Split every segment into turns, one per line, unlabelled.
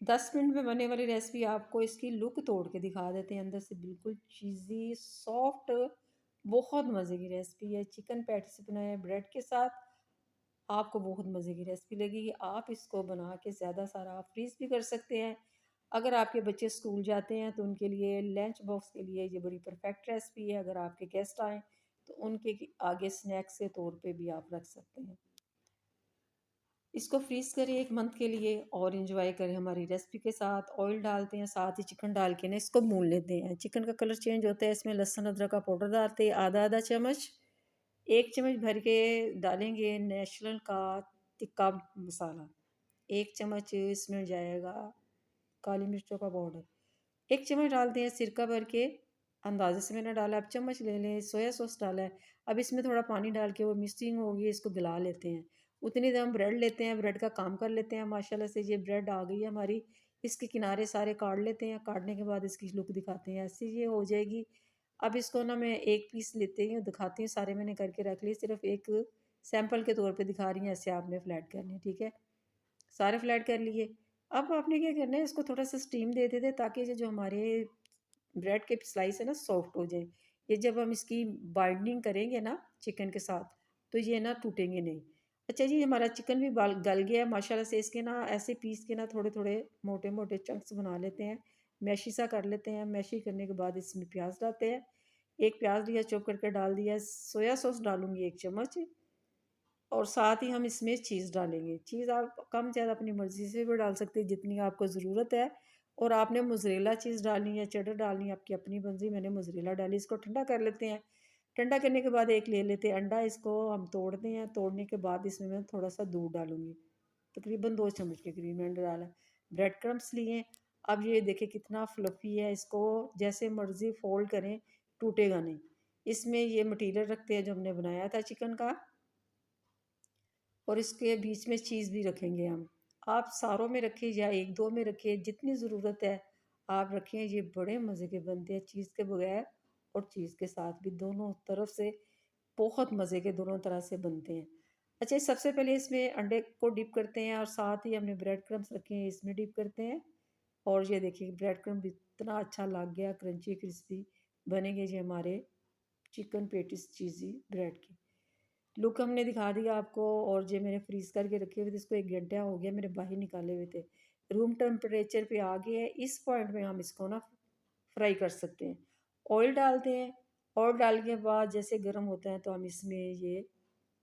10 minute में बनने वाली रेसिपी आपको इसकी लुक तोड़ के दिखा देते हैं। अंदर से बिल्कुल चीज़ी, सॉफ्ट, बहुत मज़े की रेसिपी है। चिकन पैटी से बनाया है ब्रेड के साथ, आपको बहुत मज़े की रेसिपी लगेगी। आप इसको बना के ज़्यादा सारा आप फ्रीज़ भी कर सकते हैं। अगर आपके बच्चे स्कूल जाते हैं तो उनके लिए लंच बॉक्स के लिए ये बड़ी परफेक्ट रेसिपी है। अगर आपके गेस्ट आएँ तो उनके आगे स्नैक्स के तौर पे भी आप रख सकते हैं। इसको फ्रीज़ करें 1 मंथ के लिए और एंजॉय करें हमारी रेसिपी के साथ। ऑयल डालते हैं, साथ ही चिकन डाल के ना इसको भून लेते हैं। चिकन का कलर चेंज होता है, इसमें लहसुन अदरक का पाउडर डालते हैं आधा-आधा चम्मच। 1 चम्मच भर के डालेंगे नेशनल का तिक्का मसाला। 1 चम्मच इसमें जाएगा काली मिर्चों का पाउडर। 1 चम्मच डालते हैं सिरका भर के, अंदाज़े से मैंने डाला, अब चम्मच ले लें। सोया सॉस डाला है, अब इसमें थोड़ा पानी डाल के वो मिक्सिंग होगी, इसको गला लेते हैं। उतनी देर हम ब्रेड लेते हैं, ब्रेड का काम कर लेते हैं। माशाल्लाह से ये ब्रेड आ गई है हमारी, इसके किनारे सारे काट लेते हैं। काटने के बाद इसकी लुक दिखाते हैं, ऐसी ये हो जाएगी। अब इसको ना मैं एक पीस लेती हूँ, दिखाती हूँ, सारे मैंने करके रख लिए, सिर्फ एक सैंपल के तौर पे दिखा रही हूँ। ऐसे आपने फ्लैट करने, ठीक है, सारे फ्लैट कर लिए। अब आपने क्या करना है, इसको थोड़ा सा स्टीम दे देते ताकि ये जो हमारे ब्रेड के स्लाइस है ना सॉफ्ट हो जाए। ये जब हम इसकी बाइंडिंग करेंगे ना चिकन के साथ तो ये ना टूटेंगे नहीं। अच्छा जी, हमारा चिकन भी गल गया है माशाल्लाह से। इसके ना ऐसे पीस के ना थोड़े थोड़े मोटे मोटे चंक्स बना लेते हैं, मैशी सा कर लेते हैं। मैशी करने के बाद इसमें प्याज डालते हैं। एक प्याज लिया, चॉप करके डाल दिया। सोया सॉस डालूंगी 1 चम्मच, और साथ ही हम इसमें चीज़ डालेंगे। चीज़ आप कम ज़्यादा अपनी मर्ज़ी से भी डाल सकते हैं जितनी आपको ज़रूरत है। और आपने मोज़रेला चीज़ डालनी है, चेडर डालनी है, आपकी अपनी मर्ज़ी। मैंने मोज़रेला डाली। इसको ठंडा कर लेते हैं। ठंडा करने के बाद एक ले लेते हैं अंडा, इसको हम तोड़ते हैं। तोड़ने के बाद इसमें मैं थोड़ा सा दूध डालूँगी, तकरीबन 2 चम्मच के करीब मैंने डाला। ब्रेड क्रम्ब्स लिए। अब ये देखिए कितना फ्लफ़ी है, इसको जैसे मर्ज़ी फ़ोल्ड करें, टूटेगा नहीं। इसमें ये मटीरियल रखते हैं जो हमने बनाया था चिकन का, और इसके बीच में चीज़ भी रखेंगे हम। आप सारों में रखें या 1-2 में रखें, जितनी ज़रूरत है आप रखें। ये बड़े मज़े के बनते हैं चीज़ के बगैर और चीज़ के साथ भी, दोनों तरफ से बहुत मज़े के दोनों तरह से बनते हैं। अच्छा, सबसे पहले इसमें अंडे को डिप करते हैं और साथ ही हमने ब्रेड क्रम्ब्स रखे हैं, इसमें डिप करते हैं। और ये देखिए ब्रेड क्रम्ब इतना अच्छा लग गया, क्रंची क्रिस्पी बनेंगे ये हमारे चिकन पेटीज चीज़ी ब्रेड की। लुक हमने दिखा दिया आपको। और जो मैंने फ्रीज़ करके रखे हुए थे, इसको 1 घंटा हो गया मेरे बाहर निकाले हुए थे, रूम टेम्परेचर पे आ गए हैं। इस पॉइंट में हम इसको ना फ्राई कर सकते हैं। ऑयल डालते हैं। ऑयल डालने के बाद जैसे गर्म होता है तो हम इसमें ये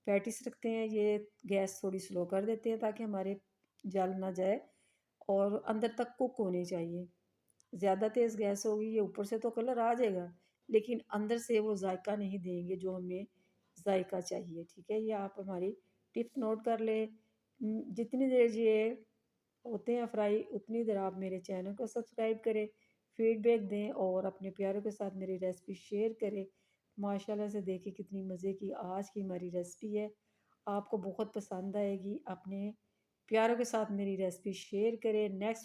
पैटीस रखते हैं। ये गैस थोड़ी स्लो कर देते हैं ताकि हमारे जल ना जाए और अंदर तक कुक होनी चाहिए। ज़्यादा तेज़ गैस होगी, ये ऊपर से तो कलर आ जाएगा लेकिन अंदर से वो जायका नहीं देंगे जो हमें जायका चाहिए, ठीक है। ये आप हमारी टिप्स नोट कर लें। जितनी देर ये होते हैं फ्राई, उतनी देर आप मेरे चैनल को सब्सक्राइब करें, फीडबैक दें और अपने प्यारों के साथ मेरी रेसिपी शेयर करें। माशाल्लाह से देखिए कितनी मज़े की आज की हमारी रेसिपी है, आपको बहुत पसंद आएगी। अपने प्यारों के साथ मेरी रेसिपी शेयर करें। नेक्स्ट